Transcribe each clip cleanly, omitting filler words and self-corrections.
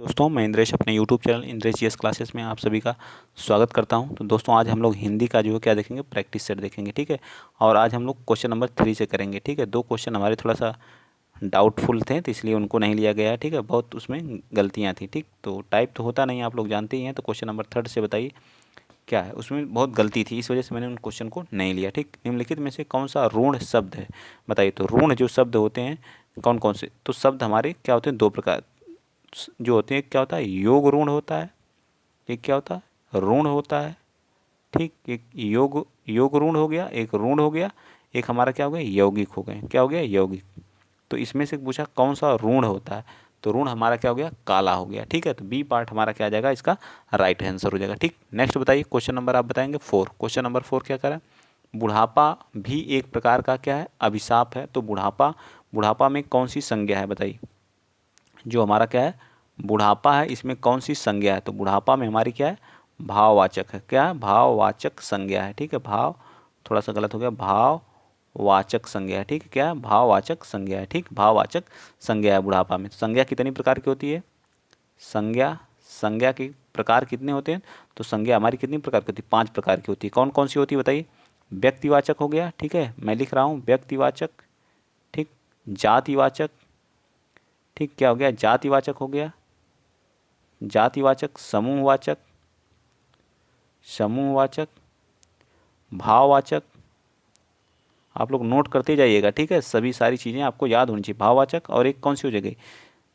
दोस्तों मैं इंद्रेश अपने YouTube channel Indresh GS classes में आप सभी का स्वागत करता हूं। तो दोस्तों आज हम लोग हिंदी का जो है क्या देखेंगे, प्रैक्टिस सेट देखेंगे, ठीक है। और आज हम लोग क्वेश्चन नंबर 3 से करेंगे, ठीक है। दो क्वेश्चन हमारे थोड़ा सा डाउटफुल थे तो इसलिए उनको नहीं लिया गया है, ठीक है। बहुत उसमें गलतियाँ थी, ठीक। तो टाइप तो होता नहीं, आप लोग जानते ही हैं। तो क्वेश्चन नंबर 3 से बताइए क्या है, उसमें बहुत गलती थी, इस वजह से मैंने उन क्वेश्चन को नहीं लिया, ठीक। निम्नलिखित में से कौन सा ऋण शब्द है, बताइए। तो ऋण जो शब्द होते हैं कौन कौन से, तो शब्द हमारे क्या होते हैं, दो प्रकार जो होते हैं। क्या होता है, योग ऋण होता है, एक क्या होता है, ऋण होता है, ठीक। एक योग योग ऋण हो गया, एक ऋण हो गया, एक हमारा क्या हो गया, यौगिक हो गए। क्या हो गया, यौगिक। तो इसमें से पूछा कौन सा ऋण होता है, तो ऋण हमारा क्या हो गया, काला हो गया, ठीक है। तो बी पार्ट हमारा क्या आ जाएगा, इसका राइट आंसर हो जाएगा, ठीक। नेक्स्ट बताइए क्वेश्चन नंबर आप बताएंगे 4। क्वेश्चन नंबर 4 क्या करें, बुढ़ापा भी एक प्रकार का क्या है, अभिशाप है। तो बुढ़ापा बुढ़ापा में कौन सी संज्ञा है, बताइए। जो हमारा क्या है, बुढ़ापा है, इसमें कौन सी संज्ञा है, तो बुढ़ापा में हमारी क्या है, भाववाचक है। क्या है, भाववाचक संज्ञा है, ठीक है। भाव थोड़ा सा गलत हो गया, भाववाचक संज्ञा है, ठीक है। क्या है, भाववाचक संज्ञा है, ठीक। भाववाचक संज्ञा है बुढ़ापा में। संज्ञा कितनी प्रकार की होती है, संज्ञा संज्ञा के प्रकार कितने होते हैं, तो संज्ञा हमारी कितनी प्रकार की होती है, 5 प्रकार की होती है। कौन कौन सी होती है बताइए। व्यक्तिवाचक हो गया, ठीक है, मैं लिख रहा हूँ व्यक्तिवाचक, ठीक। जातिवाचक, ठीक, क्या हो गया, जातिवाचक हो गया, जातिवाचक, समूहवाचक, समूहवाचक, भाववाचक। आप लोग नोट करते जाइएगा, ठीक है। सभी सारी चीज़ें आपको याद होनी चाहिए। भाववाचक और एक कौन सी हो जाएगी,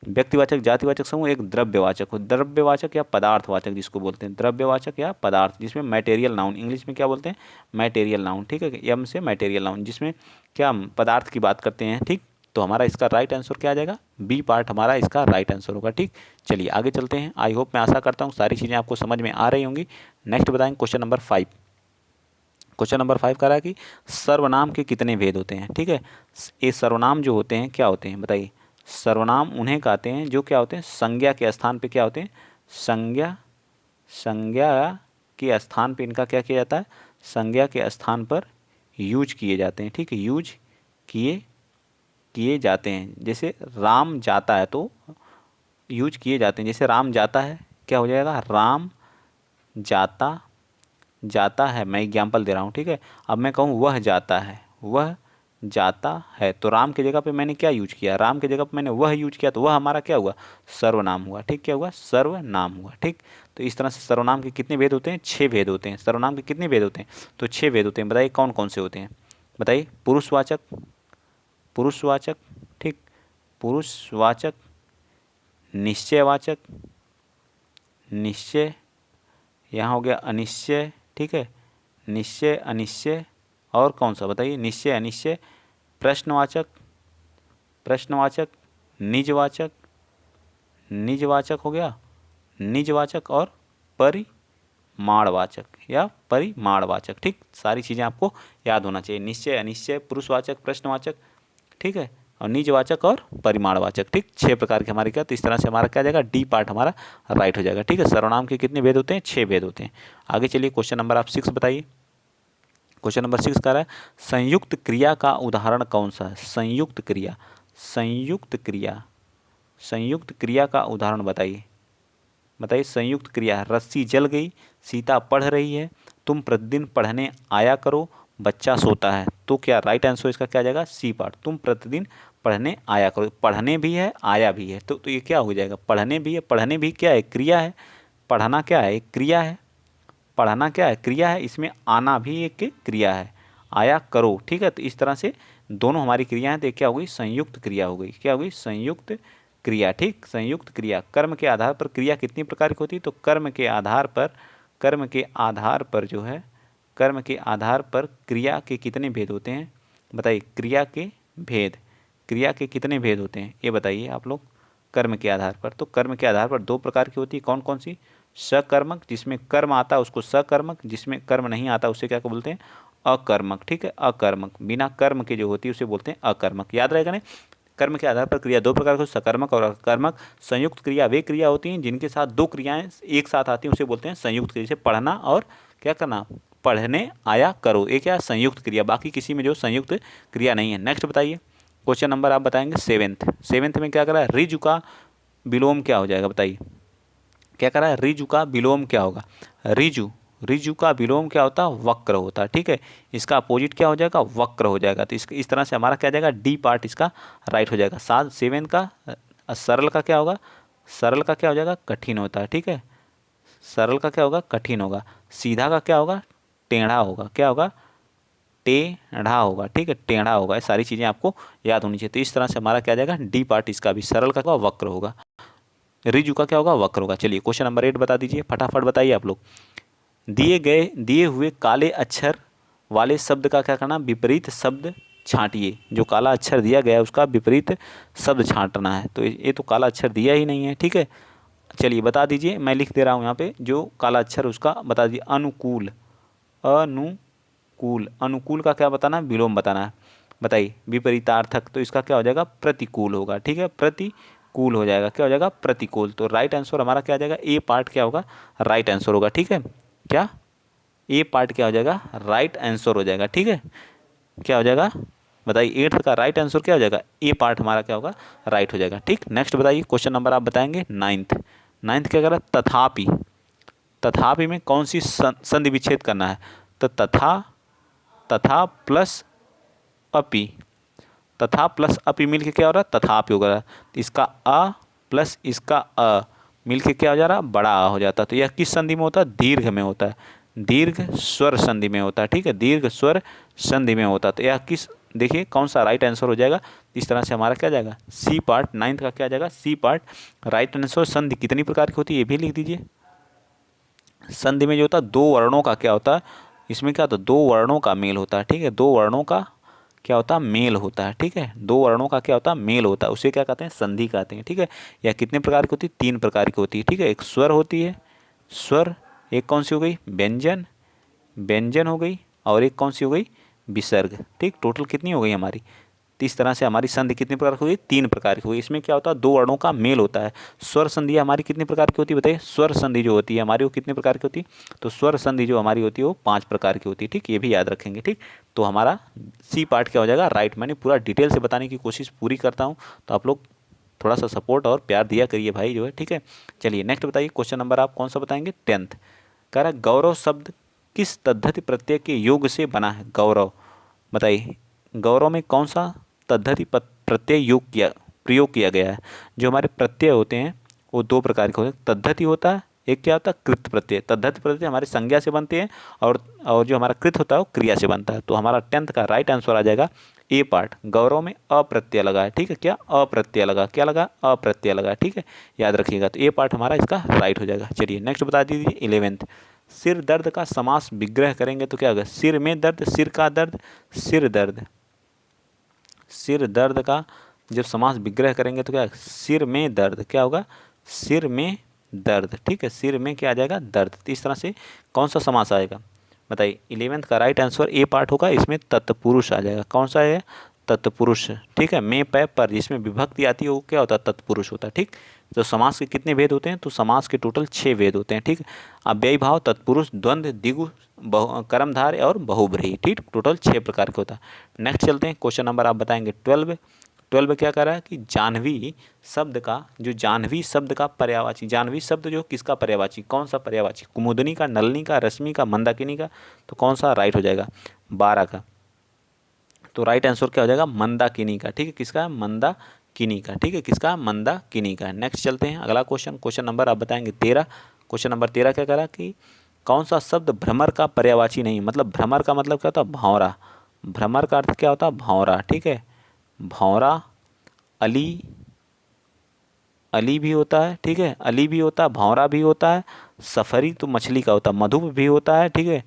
व्यक्तिवाचक, जातिवाचक समूह, एक द्रव्यवाचक हो, द्रव्यवाचक या पदार्थवाचक जिसको बोलते हैं, द्रव्यवाचक या पदार्थ, जिसमें मटेरियल नाउन, इंग्लिश में क्या बोलते हैं, मटेरियल नाउन, ठीक है। एम से मटेरियल नाउन, जिसमें क्या हम पदार्थ की बात करते हैं, ठीक। तो हमारा इसका राइट आंसर क्या आ जाएगा, बी पार्ट हमारा इसका राइट आंसर होगा, ठीक। चलिए आगे चलते हैं। आई होप, मैं आशा करता हूँ सारी चीज़ें आपको समझ में आ रही होंगी। नेक्स्ट बताएंगे क्वेश्चन नंबर 5। क्वेश्चन नंबर 5 कह रहा है कि सर्वनाम के कितने भेद होते हैं, ठीक है। ये सर्वनाम जो होते हैं क्या होते हैं, बताइए। सर्वनाम उन्हें कहते हैं जो क्या होते हैं, संज्ञा के स्थान पे क्या होते हैं, संज्ञा संज्ञा के स्थान पे इनका क्या किया जाता है, संज्ञा के स्थान पर यूज किए जाते हैं, ठीक है। यूज किए किए जाते हैं। जैसे राम जाता है तो यूज किए जाते हैं। जैसे राम जाता है, क्या हो जाएगा, राम जाता जाता है। मैं एग्जाम्पल दे रहा हूँ, ठीक है। अब मैं कहूँ वह जाता है, वह जाता है, तो राम की जगह पे मैंने क्या यूज किया, राम की जगह पे मैंने वह यूज किया, तो वह हमारा क्या हुआ, सर्वनाम हुआ, ठीक। क्या हुआ, सर्वनाम हुआ, ठीक। तो इस तरह से सर्वनाम के कितने भेद होते हैं, 6 भेद होते हैं। सर्वनाम के कितने भेद होते हैं, तो 6 भेद होते हैं। बताइए कौन कौन से होते हैं, बताइए। पुरुषवाचक, पुरुषवाचक, ठीक, पुरुषवाचक, निश्चयवाचक, निश्चय, यहाँ हो गया अनिश्चय, ठीक है, निश्चय अनिश्चय, और कौन सा बताइए, निश्चय अनिश्चय, प्रश्नवाचक, प्रश्नवाचक, निजवाचक, निजवाचक हो गया, निजवाचक, और परिमाणवाचक या परिमाणवाचक, ठीक। सारी चीज़ें आपको याद होना चाहिए। निश्चय अनिश्चय, पुरुषवाचक, प्रश्नवाचक, ठीक है, और निजवाचक और परिमाणवाचक, ठीक। 6 प्रकार के हमारे क्या, तो इस तरह से हमारा क्या जाएगा, डी पार्ट हमारा राइट हो जाएगा, ठीक है। सर्वनाम के कितने भेद होते हैं, 6 भेद होते हैं। आगे चलिए क्वेश्चन नंबर आप 6 बताइए। क्वेश्चन नंबर 6 कह रहा है संयुक्त क्रिया का उदाहरण कौन सा है, संयुक्त क्रिया, संयुक्त क्रिया, संयुक्त क्रिया का उदाहरण बताइए। बताइए संयुक्त क्रिया, रस्सी जल गई, सीता पढ़ रही है, तुम प्रतिदिन पढ़ने आया करो, बच्चा सोता है। तो क्या राइट आंसर इसका क्या जाएगा, सी पार्ट। तुम प्रतिदिन पढ़ने आया करो, पढ़ने भी है आया भी है, तो ये क्या हो जाएगा, पढ़ने भी है, पढ़ने भी क्या है, क्रिया है। पढ़ना क्या है, एक क्रिया है। पढ़ना क्या है, क्रिया है। इसमें आना भी एक क्रिया है, आया करो, ठीक है। तो इस तरह से दोनों हमारी क्रिया हैं, तो क्या हो गई, संयुक्त क्रिया हो गई। क्या हो गई, संयुक्त क्रिया, ठीक। संयुक्त क्रिया, कर्म के आधार पर क्रिया कितनी प्रकार की होती है, तो कर्म के आधार पर, कर्म के आधार पर जो है, कर्म के आधार पर क्रिया के कितने भेद होते हैं, बताइए। क्रिया के भेद, क्रिया के कितने भेद होते हैं ये बताइए आप लोग। कर्म के आधार पर, तो कर्म के आधार पर 2 प्रकार की होती है। कौन कौन सी, सकर्मक, जिसमें कर्म आता है उसको सकर्मक, जिसमें कर्म नहीं आता उसे क्या बोलते हैं, अकर्मक, ठीक है। अकर्मक, बिना कर्म के जो होती है उसे बोलते हैं अकर्मक। याद रहेगा ना, कर्म के आधार पर क्रिया 2 प्रकार की, सकर्मक और अकर्मक। संयुक्त क्रिया वे क्रिया होती हैं जिनके साथ 2 क्रियाएं एक साथ आती हैं, उसे बोलते हैं संयुक्त क्रिया। जैसे पढ़ना और क्या करना, पढ़ने आया करो, ये क्या संयुक्त क्रिया। बाकी किसी में जो संयुक्त क्रिया नहीं है। नेक्स्ट बताइए क्वेश्चन नंबर आप बताएंगे 7th। 7th में क्या करा है, रिजु का विलोम क्या हो जाएगा बताइए, क्या कह रहा है, रिजु का विलोम क्या होगा, रिजु, रिजु का विलोम क्या होता है, वक्र होता है। ठीक है, इसका अपोजिट क्या हो जाएगा, वक्र हो जाएगा। तो इस तरह से हमारा क्या जाएगा, डी पार्ट इसका राइट हो जाएगा। 7 का सरल का क्या होगा, सरल का क्या हो जाएगा, कठिन होता है। ठीक है, सरल का क्या होगा, कठिन होगा। सीधा का क्या होगा, टेढ़ा होगा, क्या होगा, टेढ़ा होगा। ठीक है, टेढ़ा होगा। ये सारी चीज़ें आपको याद होनी चाहिए। तो इस तरह से हमारा क्या जाएगा, डी पार्ट इसका भी, सरल का वक्र होगा, रिजु का क्या होगा, वक्र होगा। चलिए क्वेश्चन नंबर 8 बता दीजिए, फटाफट बताइए आप लोग। दिए हुए काले अक्षर वाले शब्द का क्या करना, विपरीत शब्द छांटिए। जो काला अक्षर दिया गया है उसका विपरीत शब्द छांटना है। तो ये तो काला अक्षर दिया ही नहीं है। ठीक है, चलिए बता दीजिए, मैं लिख दे रहा हूँ यहाँ पे, जो काला अक्षर उसका बता दीजिए। अनुकूल, अनुकूल, अनुकूल का क्या बताना है, विलोम बताना है। बताइए, विपरीतार्थक, तो इसका क्या हो जाएगा, प्रतिकूल होगा। ठीक है, प्रतिकूल हो जाएगा, क्या हो जाएगा, प्रतिकूल। तो राइट आंसर हमारा क्या आ जाएगा, ए पार्ट क्या होगा, राइट आंसर होगा। ठीक है, क्या, ए पार्ट क्या हो जाएगा, राइट आंसर हो जाएगा। ठीक है, क्या हो जाएगा बताइए, 8 का राइट आंसर क्या हो जाएगा, ए पार्ट हमारा क्या होगा, राइट हो जाएगा। ठीक, नेक्स्ट बताइए, क्वेश्चन नंबर आप बताएंगे 9th। क्या कह रहा है, तथापि, तथापि में कौन सी संधि विच्छेद करना है। तो तथा प्लस अपि, तथा प्लस अपि मिल के क्या हो रहा है, तथापि हो रहा है। इसका अ प्लस इसका अ मिल के क्या हो जा रहा है, बड़ा आ हो जाता है। तो यह किस संधि में होता है, दीर्घ में होता है, दीर्घ स्वर संधि में होता है। ठीक है, दीर्घ स्वर संधि में होता है। तो यह किस, देखिए कौन सा राइट आंसर हो जाएगा। इस तरह से हमारा क्या जाएगा, सी पार्ट, 9th का क्या जाएगा, सी पार्ट राइट आंसर। संधि कितनी प्रकार की होती है ये भी लिख दीजिए। संधि में जो होता है, दो वर्णों का क्या होता है, इसमें क्या होता है, दो वर्णों का मेल होता है। ठीक है, दो वर्णों का क्या होता है, मेल होता है। ठीक है, दो वर्णों का क्या होता है, मेल होता है, उसे क्या कहते हैं, संधि कहते हैं। ठीक है, यह कितने प्रकार की होती है, 3 प्रकार की होती है। ठीक है, एक स्वर होती है, स्वर, एक कौन सी हो गई, व्यंजन, व्यंजन हो गई, और एक कौन सी हो गई, विसर्ग। ठीक, टोटल कितनी हो गई हमारी। तो इस तरह से हमारी संधि कितने प्रकार की हुई, 3 प्रकार की हुई। इसमें क्या होता है, दो वर्णों का मेल होता है। स्वर संधि हमारी कितनी प्रकार की होती है बताइए, स्वर संधि जो होती है हमारी वो कितने प्रकार की होती है। तो स्वर संधि जो हमारी होती है वो 5 प्रकार की होती है। ठीक, ये भी याद रखेंगे। ठीक, तो हमारा सी पार्ट क्या हो जाएगा, राइट। मैंने पूरा डिटेल से बताने की कोशिश पूरी करता हूँ, तो आप लोग थोड़ा सा सपोर्ट और प्यार दिया करिए भाई जो है। ठीक है, चलिए नेक्स्ट बताइए, क्वेश्चन नंबर आप कौन सा बताएंगे, 10th। कह रहा है, गौरव शब्द किस तद्धति प्रत्यय के योग से बना है। गौरव, बताइए, गौरव में कौन सा तद्धति प्रत्यय योग किया, प्रयोग किया गया है। जो हमारे प्रत्यय होते हैं वो 2 प्रकार के होते हैं। तद्धति होता है, एक क्या होता है, कृत प्रत्यय। तद्धति प्रत्यय हमारे संज्ञा से बनते हैं, और जो हमारा कृत होता है वो क्रिया से बनता है। तो हमारा 10th का राइट आंसर आ जाएगा ए पार्ट। गौरव में अप्रत्यय लगा है। ठीक है, क्या अप्रत्यय लगा, क्या लगा, अप्रत्यय लगा। ठीक है, याद रखिएगा। तो ए पार्ट हमारा इसका राइट हो जाएगा। चलिए नेक्स्ट बता दीजिए, 11th। सिर दर्द का समास विग्रह करेंगे तो क्या होगा, सिर में दर्द, सिर का दर्द, सिर दर्द। सिर दर्द का जब समास विग्रह करेंगे तो क्या, सिर में दर्द, क्या होगा, सिर में दर्द। ठीक है, सिर में क्या आ जाएगा, दर्द। तो इस तरह से कौन सा समास आएगा बताइए। 11th का राइट आंसर ए पार्ट होगा, इसमें तत्पुरुष आ जाएगा। कौन सा है, तत्पुरुष। ठीक है, में पै पर जिसमें विभक्ति आती है वो क्या होता है, तत्पुरुष होता है। ठीक, तो समास के कितने भेद होते हैं, तो समास के टोटल 6 भेद होते हैं। ठीक, अव्ययी भाव, तत्पुरुष, द्वंद्व, द्विगु, कर्मधारय और बहुब्रीहि। ठीक, टोटल 6 प्रकार के होता है। नेक्स्ट चलते हैं, क्वेश्चन नंबर आप बताएंगे 12। 12 क्या कर रहा है कि जाह्नवी शब्द का, जो जाह्नवी शब्द का पर्यायवाची, जाह्नवी शब्द जो किसका पर्यायवाची, कौन सा पर्यायवाची, कुमुदनी का, नलिनी का, रश्मि का, मंदाकिनी का। तो कौन सा राइट हो जाएगा, 12 का। तो राइट आंसर क्या हो जाएगा, मंदाकिनी का। ठीक है, किसका, मंदाकिनी का। ठीक है, किसका, मंदाकिनी का। नेक्स्ट चलते हैं, अगला क्वेश्चन, क्वेश्चन नंबर आप बताएंगे 13। क्वेश्चन नंबर 13 क्या करा कि कौन सा शब्द भ्रमर का पर्यायवाची नहीं, मतलब भ्रमर का मतलब क्या होता है, भौरा। भ्रमर का अर्थ क्या होता है, भौरा। ठीक है, भौरा, अली, अली भी होता है। ठीक है, अली भी होता है, भौरा भी होता है, सफरी तो मछली का होता है, मधुप भी होता है। ठीक है,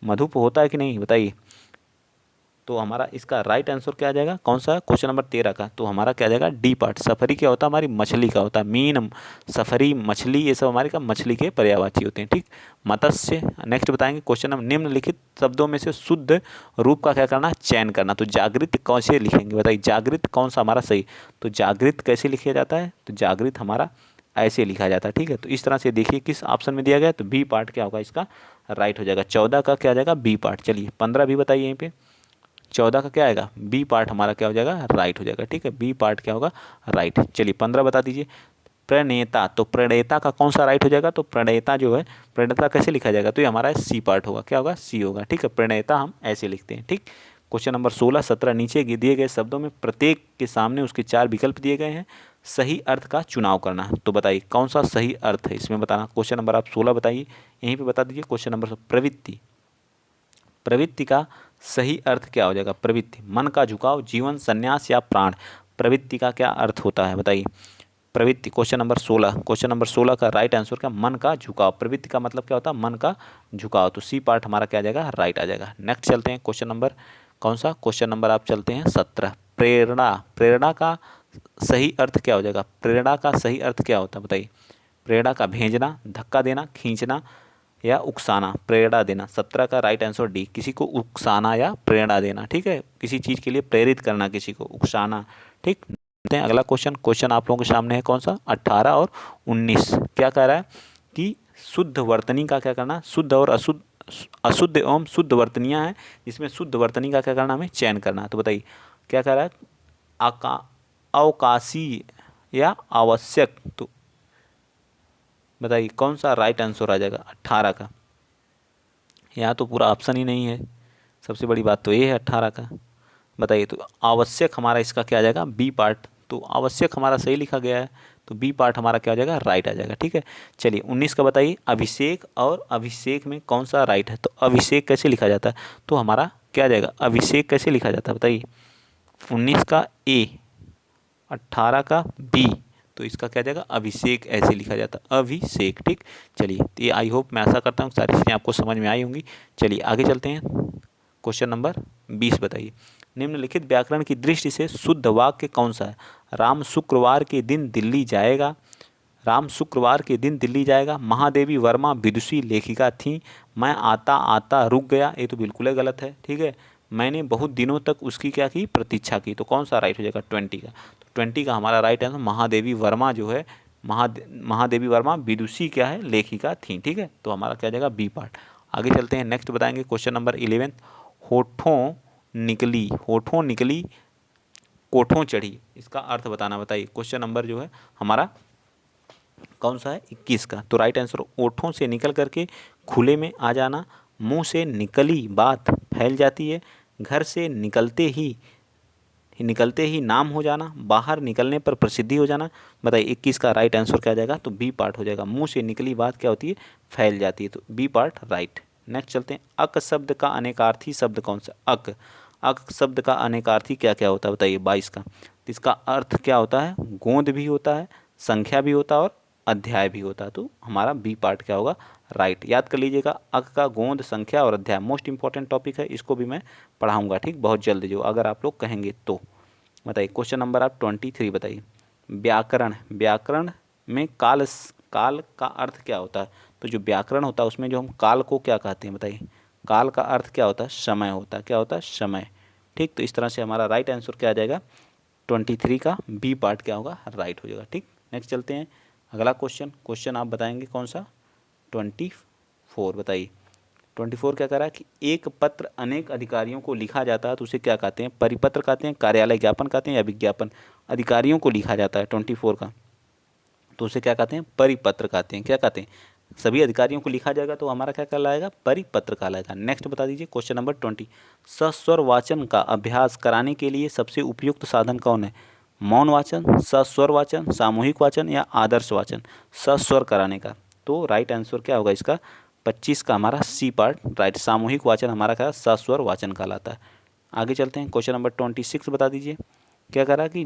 मधुप होता है कि नहीं बताइए। तो हमारा इसका राइट आंसर क्या आ जाएगा, कौन सा, क्वेश्चन नंबर 13 का। तो हमारा क्या आ जाएगा, डी पार्ट। सफरी क्या होता है, हमारी मछली का होता है। मीन, सफरी, मछली, ये सब हमारे का मछली के पर्यायवाची होते हैं। ठीक, मत्स्य। नेक्स्ट बताएंगे क्वेश्चन नंबर, निम्नलिखित शब्दों में से शुद्ध रूप का क्या करना, चयन करना। तो जागृत कैसे लिखेंगे बताइए, जागृत कौन सा हमारा सही। तो जागृत कैसे लिखा जाता है, तो जागृत हमारा ऐसे लिखा जाता है। ठीक है, तो इस तरह से देखिए किस ऑप्शन में दिया गया है, तो बी पार्ट क्या होगा इसका राइट हो जाएगा। 14 का क्या आ जाएगा, बी पार्ट। चलिए 15 भी बताइए यहीं पे। 14 का क्या आएगा, बी पार्ट हमारा क्या हो जाएगा, राइट हो जाएगा। ठीक है, बी पार्ट क्या होगा, राइट। चलिए 15 बता दीजिए। प्रणेता, तो प्रणेता का कौन सा राइट हो जाएगा, तो प्रणेता जो है, प्रणेता कैसे लिखा जाएगा, तो ये हमारा सी पार्ट होगा, क्या होगा, सी होगा, ठीक है। प्रणेता हम ऐसे लिखते हैं, ठीक। क्वेश्चन नंबर 16 17 नीचे दिए गए शब्दों में प्रत्येक के सामने उसके 4 विकल्प दिए गए हैं, सही अर्थ का चुनाव करना है। तो बताइए कौन सा सही अर्थ है इसमें बताना। क्वेश्चन नंबर आप 16 बताइए, यहीं पे बता दीजिए। क्वेश्चन नंबर प्रवृत्ति, प्रवृत्ति का सही अर्थ क्या हो जाएगा, प्रवृत्ति मन का झुकाव, जीवन, संन्यास या प्राण। प्रवृत्ति का क्या अर्थ होता है बताइए, प्रवृत्ति। क्वेश्चन नंबर 16, क्वेश्चन नंबर 16 का राइट आंसर क्या, मन का झुकाव। प्रवृत्ति का मतलब क्या होता है, मन का झुकाव, तो सी पार्ट हमारा क्या आ जाएगा, राइट आ जाएगा। नेक्स्ट चलते हैं क्वेश्चन नंबर कौन सा, क्वेश्चन नंबर आप चलते हैं 17, प्रेरणा। प्रेरणा का सही अर्थ क्या हो जाएगा, प्रेरणा का सही अर्थ क्या होता है बताइए। प्रेरणा का भेजना, धक्का देना, खींचना या उकसाना। प्रेरणा देना, 17 का राइट आंसर डी, किसी को उकसाना या प्रेरणा देना, ठीक है, किसी चीज़ के लिए प्रेरित करना, किसी को उकसाना, ठीक। अगला क्वेश्चन, क्वेश्चन आप लोगों के सामने है कौन सा, 18 और 19। क्या कह रहा है कि शुद्ध वर्तनी का क्या करना, शुद्ध और अशुद्ध, अशुद्ध एवं शुद्ध वर्तनियाँ हैं, जिसमें शुद्ध वर्तनी का क्या करना, हमें चयन करना है। तो बताइए क्या कह रहा है, अवकाशीय या आवश्यक, तो बताइए कौन सा राइट आंसर आ जाएगा 18 का। यहाँ तो पूरा ऑप्शन ही नहीं है, सबसे बड़ी बात तो ये है 18 का। बताइए तो आवश्यक हमारा इसका क्या आ जाएगा, बी पार्ट। तो आवश्यक हमारा सही लिखा गया है, तो बी पार्ट हमारा क्या हो जाएगा, राइट आ जाएगा, ठीक है। चलिए 19 का बताइए, अभिषेक और अभिषेक में कौन सा राइट है। तो अभिषेक कैसे लिखा जाता है, तो हमारा क्या आ जाएगा, अभिषेक कैसे लिखा जाता है बताइए। 19 का ए, 18 का बी, तो इसका क्या जाएगा, अभिषेक ऐसे लिखा जाता है, अभिषेक, ठीक। चलिए तो ये आई होप, मैं आशा करता हूँ सारी चीज़ें आपको समझ में आई होंगी। चलिए आगे चलते हैं, क्वेश्चन नंबर 20 बताइए, निम्नलिखित व्याकरण की दृष्टि से शुद्ध वाक्य कौन सा है। राम शुक्रवार के दिन दिल्ली जाएगा, राम शुक्रवार के दिन दिल्ली जाएगा। महादेवी वर्मा विदुषी लेखिका थीं, मैं आता आता रुक गया, ये तो बिल्कुल ही गलत है, ठीक है। मैंने बहुत दिनों तक उसकी क्या की, प्रतीक्षा की, तो कौन सा राइट हो जाएगा, 20 का। तो 20 का हमारा राइट आंसर, महादेवी वर्मा जो है, महादेवी वर्मा विदुषी क्या है, लेखिका थी, ठीक है। तो हमारा क्या जाएगा, बी पार्ट। आगे चलते हैं, नेक्स्ट बताएंगे क्वेश्चन नंबर 11, होठों निकली, होठों निकली कोठों चढ़ी, इसका अर्थ बताना। बताइए क्वेश्चन नंबर जो है हमारा कौन सा है, 21 का। तो राइट आंसर, ओठों से निकल करके खुले में आ जाना, मुंह से निकली बात फैल जाती है, घर से निकलते ही नाम हो जाना, बाहर निकलने पर प्रसिद्धि हो जाना। बताइए 21 का राइट आंसर क्या आ जाएगा, तो बी पार्ट हो जाएगा। मुंह से निकली बात क्या होती है, फैल जाती है, तो बी पार्ट राइट। नेक्स्ट चलते हैं, अक शब्द का अनेकार्थी शब्द कौन सा, अक। अक शब्द का अनेकार्थी क्या क्या होता है बताइए, 22 का। तो इसका अर्थ क्या होता है, गोंद भी होता है, संख्या भी होता है और अध्याय भी होता है। तो हमारा बी पार्ट क्या होगा, राइट। याद कर लीजिएगा, अक का गोंद, संख्या और अध्याय मोस्ट इंपॉर्टेंट टॉपिक है, इसको भी मैं पढ़ाऊंगा, ठीक, बहुत जल्द, जो अगर आप लोग कहेंगे तो। बताइए क्वेश्चन नंबर आप 23 बताइए, व्याकरण। व्याकरण में काल का अर्थ क्या होता है। तो जो व्याकरण होता है उसमें जो हम काल को क्या कहते हैं बताइए, काल का अर्थ क्या होता है, समय होता है, क्या होता है, समय, ठीक। तो इस तरह से हमारा राइट आंसर क्या आ जाएगा, 23 का बी पार्ट क्या होगा, राइट हो जाएगा, ठीक। नेक्स्ट चलते हैं, अगला क्वेश्चन, क्वेश्चन आप बताएंगे कौन सा, 24 बताइए। 24 क्या कह रहा है कि एक पत्र अनेक अधिकारियों को लिखा जाता है, तो उसे क्या कहते हैं, परिपत्र कहते हैं, कार्यालय ज्ञापन कहते हैं या विज्ञापन। अधिकारियों को लिखा जाता है 24 का, तो उसे क्या कहते हैं, परिपत्र कहते हैं, क्या कहते हैं, सभी अधिकारियों को लिखा जाएगा तो हमारा क्या कहलाएगा, परिपत्र कहलाएगा। नेक्स्ट बता दीजिए क्वेश्चन नंबर 20, सस्वर वाचन का अभ्यास कराने के लिए सबसे उपयुक्त साधन कौन है। मौन वाचन, सस्वर वाचन, सामूहिक वाचन या आदर्श वाचन। सस्वर कराने का, तो राइट आंसर क्या होगा इसका, 25 का हमारा सी पार्ट राइट। सामूहिक वाचन हमारा क्या, सस्वर वाचन कहलाता है। आगे चलते हैं, क्वेश्चन नंबर 26 बता दीजिए, क्या कह रहा है कि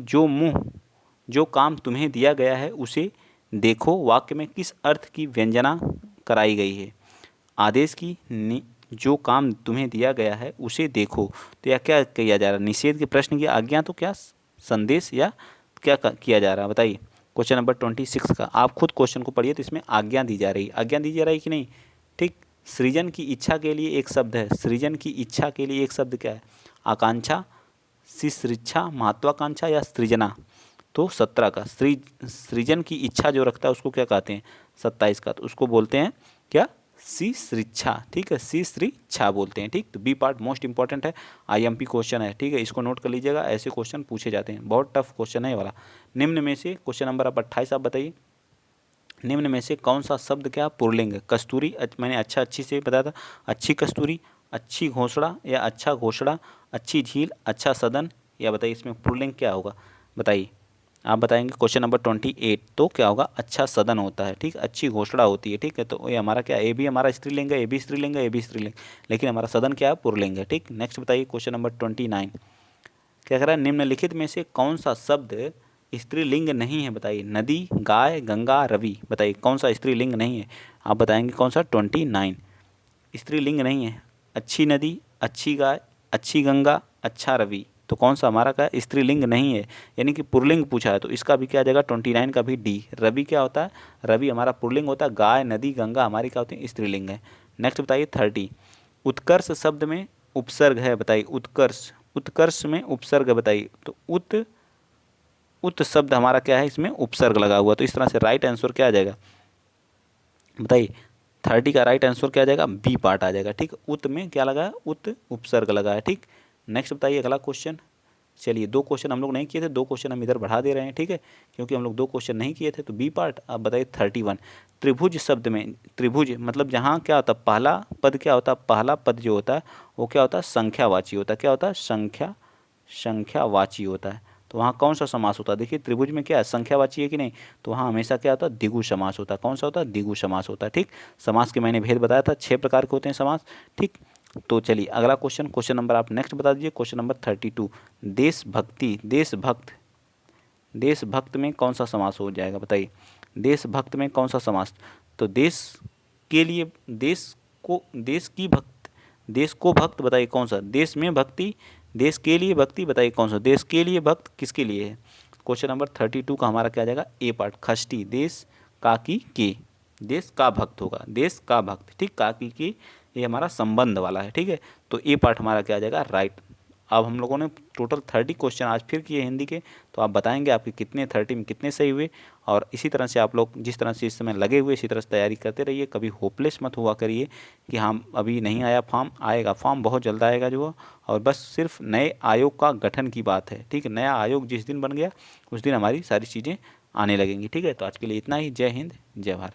जो काम तुम्हें दिया गया है उसे देखो, वाक्य में किस अर्थ की व्यंजना कराई गई है। आदेश की, जो काम तुम्हें दिया गया है उसे देखो, तो यह क्या किया जा रहा है, निषेध के प्रश्न की, आज्ञा, तो क्या संदेश या क्या किया जा रहा है बताइए। क्वेश्चन नंबर 26 का आप खुद क्वेश्चन को पढ़िए, तो इसमें आज्ञा दी जा रही है, आज्ञा दी जा रही है कि नहीं, ठीक। सृजन की इच्छा के लिए एक शब्द है, सृजन की इच्छा के लिए एक शब्द क्या है, आकांक्षा, शिश्रिच्छा, महत्वाकांक्षा या सृजना। तो 17 का सृजन की इच्छा जो रखता है उसको क्या कहते हैं, 27 का, तो उसको बोलते हैं क्या, शिश्रिच्छा, ठीक है, शिश्रिच्छा बोलते हैं, ठीक। तो बी पार्ट मोस्ट इंपॉर्टेंट है, आईएमपी क्वेश्चन है, ठीक है, इसको नोट कर लीजिएगा, ऐसे क्वेश्चन पूछे जाते हैं, बहुत टफ क्वेश्चन है ये वाला। निम्न में से क्वेश्चन नंबर आप 28 आप बताइए, निम्न में से कौन सा शब्द क्या पुल्लिंग है? कस्तूरी, मैंने अच्छा अच्छी से बताया था, अच्छी कस्तूरी, अच्छी घोंसड़ा या अच्छा घोंसड़ा, अच्छी झील, अच्छा सदन, या बताइए इसमें पुल्लिंग क्या होगा? बताइए, आप बताएंगे। क्वेश्चन नंबर 28, तो क्या होगा? अच्छा सदन होता है, ठीक, अच्छी घोषणा होती है, ठीक है। तो ये हमारा क्या, ए भी हमारा स्त्रीलिंग है, ए भी स्त्रीलिंग है, ए भी स्त्रीलिंग, लेकिन हमारा सदन क्या है? पुल्लिंग है, ठीक। नेक्स्ट बताइए क्वेश्चन नंबर 29, क्या कह रहा है? निम्नलिखित में से कौन सा शब्द स्त्रीलिंग नहीं है? बताइए, नदी, गाय, गंगा, रवि, बताइए कौन सा स्त्रीलिंग नहीं है? आप बताएंगे कौन सा? 29 स्त्रीलिंग नहीं है। अच्छी नदी, अच्छी गाय, अच्छी गंगा, अच्छा रवि, तो कौन सा हमारा का स्त्रीलिंग नहीं है? यानी कि पुल्लिंग पूछा है, तो इसका भी क्या आ जाएगा? 29 का भी डी। रवि क्या होता है? रवि हमारा पुल्लिंग होता है, गाय, नदी, गंगा हमारी क्या होती है? स्त्रीलिंग है। नेक्स्ट बताइए 30, उत्कर्ष शब्द में उपसर्ग है, बताइए उत्कर्ष, उत्कर्ष में उपसर्ग है, बताइए। तो उत शब्द हमारा क्या है? इसमें उपसर्ग लगा हुआ, तो इस तरह से राइट आंसर क्या आ जाएगा? बताइए, 30 का राइट आंसर क्या आ जाएगा? बी पार्ट आ जाएगा, ठीक। उत में क्या लगा है? उत उपसर्ग लगा है, ठीक। नेक्स्ट बताइए अगला क्वेश्चन। चलिए, 2 क्वेश्चन हम लोग नहीं किए थे, 2 क्वेश्चन हम इधर बढ़ा दे रहे हैं, ठीक है, क्योंकि हम लोग 2 क्वेश्चन नहीं किए थे। तो बी पार्ट आप बताइए 31, त्रिभुज शब्द में, त्रिभुज मतलब जहाँ क्या होता है? पहला पद क्या होता है? पहला पद जो होता है वो क्या होता है? संख्यावाची होता है। क्या होता है? संख्यावाची होता है। तो वहाँ कौन सा समास होता है? देखिए, त्रिभुज में क्या है? संख्यावाची है कि नहीं? तो वहाँ हमेशा क्या होता है? द्विगु समास होता है। कौन सा होता है? द्विगु समास होता है, ठीक। समास के मैंने भेद बताया था, 6 प्रकार के होते हैं समास, ठीक। तो चलिए अगला क्वेश्चन, क्वेश्चन नंबर आप नेक्स्ट बता दीजिए, क्वेश्चन नंबर 32, देशभक्ति, देशभक्त, देशभक्त में कौन सा समास हो जाएगा? बताइए, देशभक्त में कौन सा समास? तो देश के लिए, देश को, देश की भक्त, देश को भक्त, बताइए कौन सा? देश में भक्ति, देश के लिए भक्ति, बताइए कौन सा? देश के लिए भक्त किसके लिए है? क्वेश्चन नंबर 32 का हमारा क्या आ जाएगा? ए पार्ट, खष्टी, देश का की के, देश का भक्त होगा, देश का भक्त, ठीक। का की के ये हमारा संबंध वाला है, ठीक है। तो ए पार्ट हमारा क्या आ जाएगा? राइट। अब हम लोगों ने टोटल 30 क्वेश्चन आज फिर किए हिंदी के, तो आप बताएंगे आपके कितने 30 में कितने सही हुए। और इसी तरह से आप लोग जिस तरह से इस समय लगे हुए, इसी तरह से तैयारी करते रहिए, कभी होपलेस मत हुआ करिए कि हाँ अभी नहीं आया फॉर्म, आएगा फॉर्म बहुत जल्द आएगा जो। और बस सिर्फ नए आयोग का गठन की बात है, ठीक है। नया आयोग जिस दिन बन गया उस दिन हमारी सारी चीज़ें आने लगेंगी, ठीक है। तो आज के लिए इतना ही। जय हिंद, जय भारत।